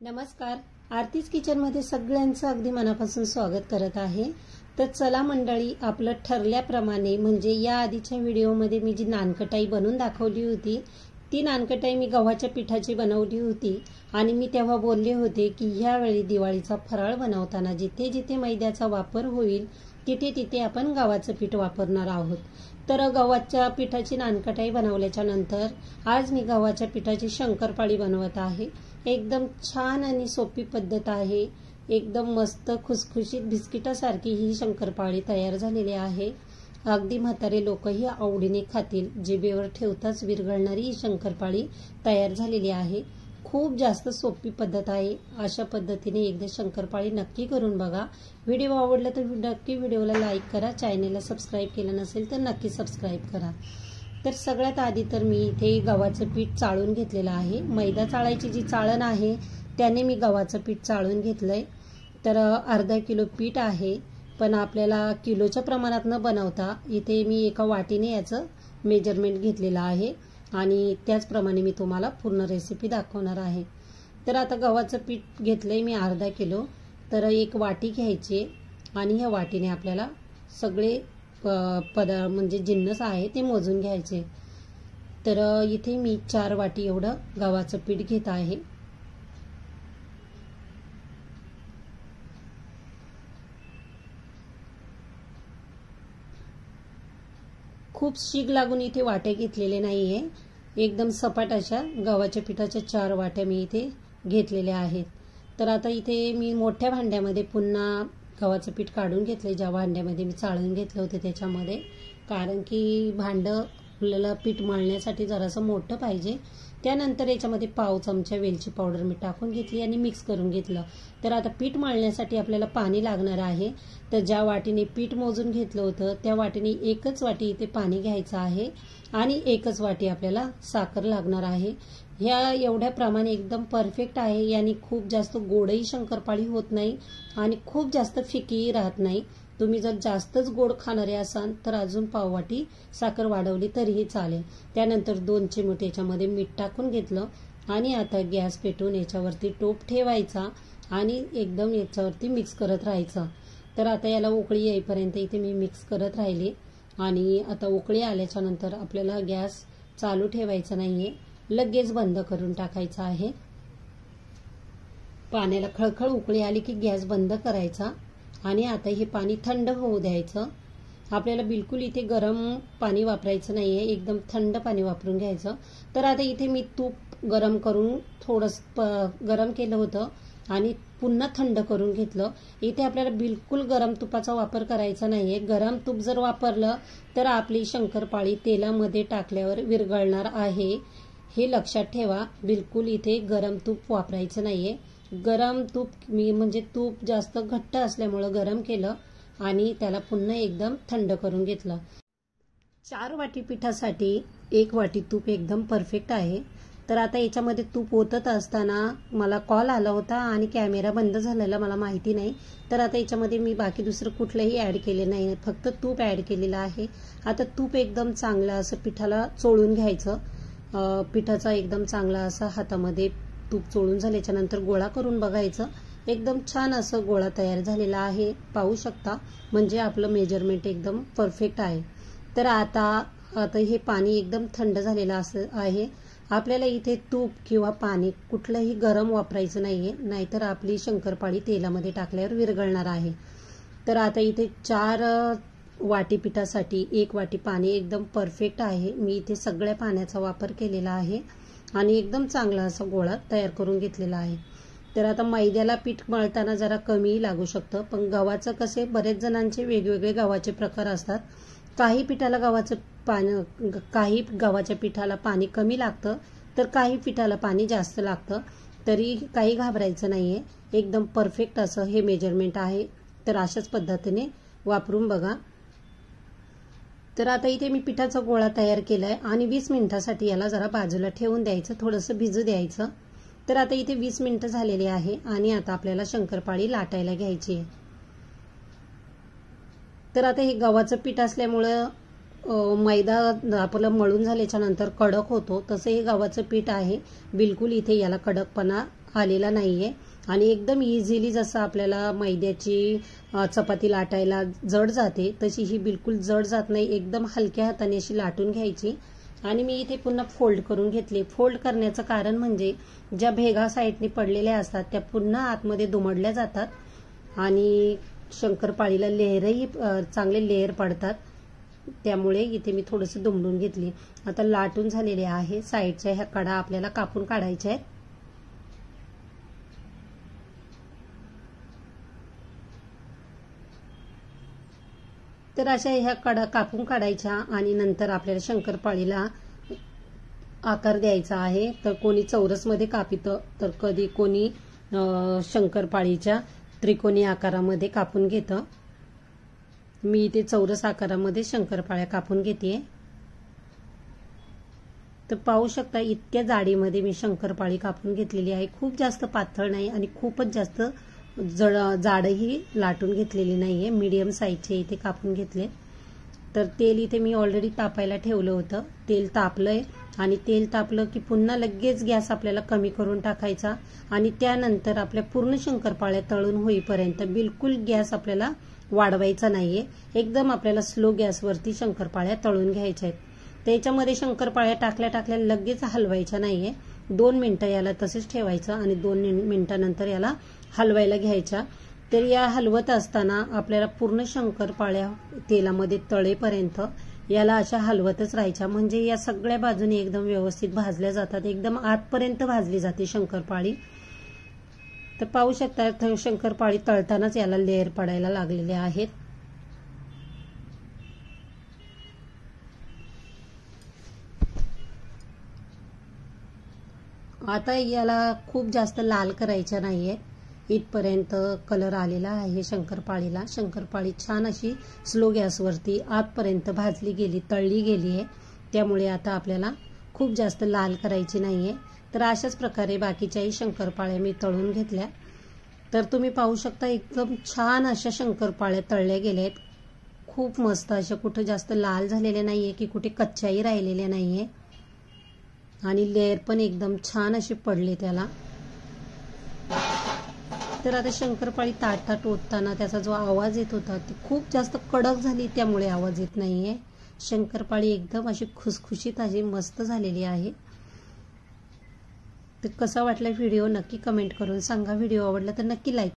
नमस्कार, आरतीच किचनमध्ये सगळ्यांचं अगदी मनापासून स्वागत करत आहे। तर चला मंडळी, आपलं ठरल्याप्रमाणे म्हणजे या आधीच्या व्हिडिओमध्ये मी जी नानकटाई बनवून दाखवली होती ती नानकटाई मी गव्हाच्या पिठाची बनवली होती आणि मी तेव्हा बोलले होते की यावेळी दिवाळीचा फराळ बनवताना जिथे जिथे मैद्याचा वापर होईल तिथे तिथे आपण गव्हाचं पीठ वापरणार आहोत। तर गव्हाच्या पिठाची नानकटाई बनवल्याच्या नंतर आज मी गव्हाच्या पिठाची शंकरपाळी बनवत आहे। एकदम छान आणि सोपी पद्धत आहे। एकदम मस्त खुसखुशीत बिस्किटासारखी ही शंकरपाळी तयार झालेली आहे। अगदी म्हातारे लोकही आवडीने खातील, जिभेवर ठेवताच विरघळणारी ही शंकरपाळी तयार झालेली आहे। खूप जास्त सोपी पद्धत आहे। अशा पद्धतीने एकदा शंकरपाळी नक्की करून बघा। व्हिडिओ आवडला तर नक्की व्हिडिओला लाईक करा, चॅनलला सबस्क्राइब केलं नसेल तर नक्की सबस्क्राइब करा। तर सगळ्यात आधी तर मी इथे गव्हाचं पीठ चाळून घेतलेलं आहे। मैदा चाळायची जी चाळण आहे त्याने मी गव्हाचं पीठ चाळून घेतलंय। तर अर्धा किलो पीठ आहे, पण आपल्याला किलोच्या प्रमाणात न बनवता इथे मी एका वाटीने याचं मेजरमेंट घेतलेलं आहे आणि त्याचप्रमाणे मी तुम्हाला पूर्ण रेसिपी दाखवणार आहे। तर आता गव्हाचं पीठ घेतलंय मी अर्धा किलो। तर एक वाटी घ्यायची आणि या वाटीने आपल्याला सगळे पदार्थ म्हणजे जिन्नस आहे ते मोजून घ्यायचे। तर इथे मी 4 वाटी एवढं गव्हाचं पीठ घेत आहे। खूप शीग लागून इथे वाट्या घेतलेले नाहीये, एकदम सपाट अशा गव्हाच्या पिठाच्या 4 वाट्या मी इथे घेतलेल्या आहेत। तर आता इथे मी मोठ्या भांड्यामध्ये पुन्हा गव्हाचं पीठ काढून घेतले, ज्या भांड्यामध्ये मी चाळून घेतलं होतं त्याच्यामध्ये, कारण की भांडं आपल्याला पीठ मळण्यासाठी जरासं मोठं पाहिजे। त्यानंतर याच्यामध्ये पाव चमचा वेलची पावडर मी टाकून घेतली आणि मिक्स करून घेतलं। तर आता पीठ मळण्यासाठी आपल्याला पाणी लागणार आहे। तर ज्या वाटीने पीठ मोजून घेतलं होतं त्या वाटीने एकच वाटी इथे पाणी घ्यायचं आहे आणि एकच वाटी आपल्याला साखर लागणार आहे। ह्या एवढ्या प्रमाणे एकदम परफेक्ट आहे। यानी खूप जास्त गोडही शंकरपाळी होत नाही आणि खूप जास्त फिकीही राहत नाही। तुम्ही जर जास्तच गोड खाणारे असाल तर अजून पाववाटी साखर वाढवली तरीही चालेल। त्यानंतर 2 चिमूट याच्यामध्ये मीठ टाकून घेतलं आणि आता गॅस पेटवून याच्यावरती टोप ठेवायचा आणि एकदम याच्यावरती मिक्स करत राहायचं। तर आता याला उकळी येईपर्यंत इथे मी मिक्स करत राहिले आणि आता उकळी आल्याच्या नंतर आपल्याला गॅस चालू ठेवायचा नाहीये, लगेच बंद करून टाकायचा आहे। पाण्याला खळखळ उकळी आली की गॅस बंद करायचा आणि आता हे पाणी थंड होऊ द्यायचं। आपल्याला बिलकुल इथे गरम पाणी वापरायचं नाहीये, एकदम थंड पाणी वापरून घ्यायचं। तर आता इथे मी तूप गरम करून थोडंसं गरम केलं होतं आणि पुन्हा थंड करून घेतलं। इथे आपल्याला बिलकुल गरम तुपाचा वापर करायचा नाहीये। गरम तूप जर वापरलं तर आपली शंकरपाळी तेलामध्ये टाकल्यावर विरघळणार आहे, हे लक्षात ठेवा। बिलकुल इथे गरम तूप वापरायचं नाहीये। गरम तूप मी म्हणजे तूप जास्त घट्ट असल्यामुळे गरम केलं आणि त्याला पुन्हा एकदम थंड करून घेतलं। 4 वाटी पिठासाठी 1 वाटी तूप एकदम परफेक्ट आहे। तर आता याच्यामध्ये तूप ओतत असताना मला कॉल आला होता आणि कॅमेरा बंद झालेला मला माहिती नाही। तर आता याच्यामध्ये मी बाकी दुसरं कुठलंही ऍड केले नाही, फक्त तूप ऍड केलेलं आहे। आता तूप एकदम चांगलं असं पिठाला चोळून घ्यायचं। पिठाचा एकदम चांगला असा हातामध्ये तूप चोळून झाल्याच्या नंतर गोळा करून बघायचं। एकदम छान असं गोळा तयार झालेला आहे, पाहू शकता। म्हणजे आपलं मेजरमेंट एकदम परफेक्ट आहे। तर आता हे पाणी एकदम थंड झालेलं असं आहे। आपल्याला इथे तूप किंवा पाणी कुठलंही गरम वापरायचं नाहीये, नाहीतर आपली शंकरपाळी तेलामध्ये टाकल्यावर विरघळणार आहे। तर आता इथे 4 वाटी पिठासाठी 1 वाटी पाणी एकदम परफेक्ट आहे। मी इथे सगळ्या पाण्याचा वापर केलेला आहे आणि एकदम चांगला असा गोळा तयार करून घेतलेला आहे। तर आता मैद्याला पीठ मळताना जरा कमीही लागू शकतं, पण गव्हाचं कसे बरेच जणांचे वेगवेगळे गव्हाचे प्रकार असतात। काही गव्हाच्या पिठाला पाणी कमी लागतं तर काही पिठाला पाणी जास्त लागतं। तरी काही घाबरायचं नाहीये, एकदम परफेक्ट असं हे मेजरमेंट आहे। तर अशाच पद्धतीने वापरून बघा। तर आता इथे मी पिठाचा गोळा तयार केलाय आणि 20 मिनिटांसाठी याला जरा बाजूला ठेवून द्यायचं, थोडंसं भिजू द्यायचं। तर आता इथे 20 मिनिटं झालेली आहे आणि आता आपल्याला शंकरपाळी लाटायला घ्यायची आहे। तर आता हे गव्हाचं पीठ असल्यामुळं मैदा आपलं मळून झाल्याच्या नंतर कडक होतो, तसे हे गव्हाचं पीठ आहे, बिलकुल इथे याला कडकपणा आलेला नाहीये आणि एकदम इझिली जसं आपल्याला मैद्याची चपाती लाटायला जड जाते तशी ही बिलकुल जड जात नाही। एकदम हलक्या हाताने अशी लाटून घ्यायची आणि मी इथे पुन्हा फोल्ड करून घेतले। फोल्ड करण्याचं कारण म्हणजे ज्या भेगा साईडने पडलेल्या असतात त्या पुन्हा आतमध्ये दुमडल्या जातात आणि शंकरपाळीला लेअरही चांगले लेअर पडतात, त्यामुळे इथे मी थोडंसं दुमडून घेतली। आता लाटून झालेले आहे, साईडच्या ह्या कडा आपल्याला कापून काढायच्या आहेत। तर अशा ह्या कडा कापून काढायच्या आणि नंतर आपल्याला शंकरपाळीला आकार द्यायचा आहे। तर कोणी चौरसमध्ये कापितं, तर कधी कोणी शंकरपाळीच्या त्रिकोणी आकारामध्ये कापून घेतं। मी इथे चौरस आकारामध्ये शंकरपाळ्या कापून घेतेय। तर पाहू शकता इतक्या जाडीमध्ये मी शंकरपाळी कापून घेतलेली आहे। खूप जास्त पातळ नाही आणि खूपच जास्त जाडही लाटून घेतलेली नाहीये, मीडियम साईजचे इथे कापून घेतले। तर तेल इथे मी ऑलरेडी तापायला ठेवलं होतं, तेल तापलंय आणि तेल तापलं की पुन्हा लगेच गॅस आपल्याला कमी करून टाकायचा आणि त्यानंतर आपल्या पूर्ण शंकरपाळ्या तळून होईपर्यंत बिलकुल गॅस आपल्याला वाढवायचा नाहीये। एकदम आपल्याला स्लो गॅसवरती शंकरपाळ्या तळून घ्यायच्या आहेत। त्याच्यामध्ये शंकरपाळ्या टाकल्या लगेच हलवायच्या नाहीये, 2 मिनिटं याला तसेच ठेवायचं आणि 2 मिनिटांनंतर याला हलवायला घ्यायच्या। तर या हलवत असताना आपल्याला पूर्ण शंकरपाळ्या तेलामध्ये तळेपर्यंत याला अशा हलवतच राहायच्या, म्हणजे या सगळ्या बाजूने एकदम व्यवस्थित भाजल्या जातात, एकदम आतपर्यंत भाजली जाते शंकरपाळी। तर पाहू शकता शंकरपाळी तळतानाच याला लेअर पडायला लागलेले आहेत। आता याला खूप जास्त लाल करायच्या नाहीये, इथपर्यंत कलर आलेला आहे शंकरपाळीला। शंकरपाळी छान अशी स्लो गॅसवरती आतपर्यंत भाजली गेली, तळली गेली आहे, त्यामुळे आता आपल्याला खूप जास्त लाल करायची नाहीये। तर अशाच प्रकारे बाकीच्याही शंकरपाळ्या मी तळून घेतल्या। तर तुम्ही पाहू शकता एकदम छान अशा शंकरपाळ्या तळल्या गेल्या आहेत, खूप मस्त अशा, कुठे जास्त लाल झालेल्या नाहीये की कुठे कच्च्याही राहिलेल्या नाहीये आणि लेअर पण एकदम छान असे पडले त्याला। तर आता शंकरपाळी ताटात ओतताना त्याचा जो आवाज येत होता ती खूप जास्त कडक झाली, त्यामुळे आवाज येत नाहीये। शंकरपाळी एकदम अशी खुसखुशीत अशी मस्त झालेली आहे। तर कसा वाटला व्हिडिओ नक्की कमेंट करून सांगा। व्हिडिओ आवडला तर नक्की लाईक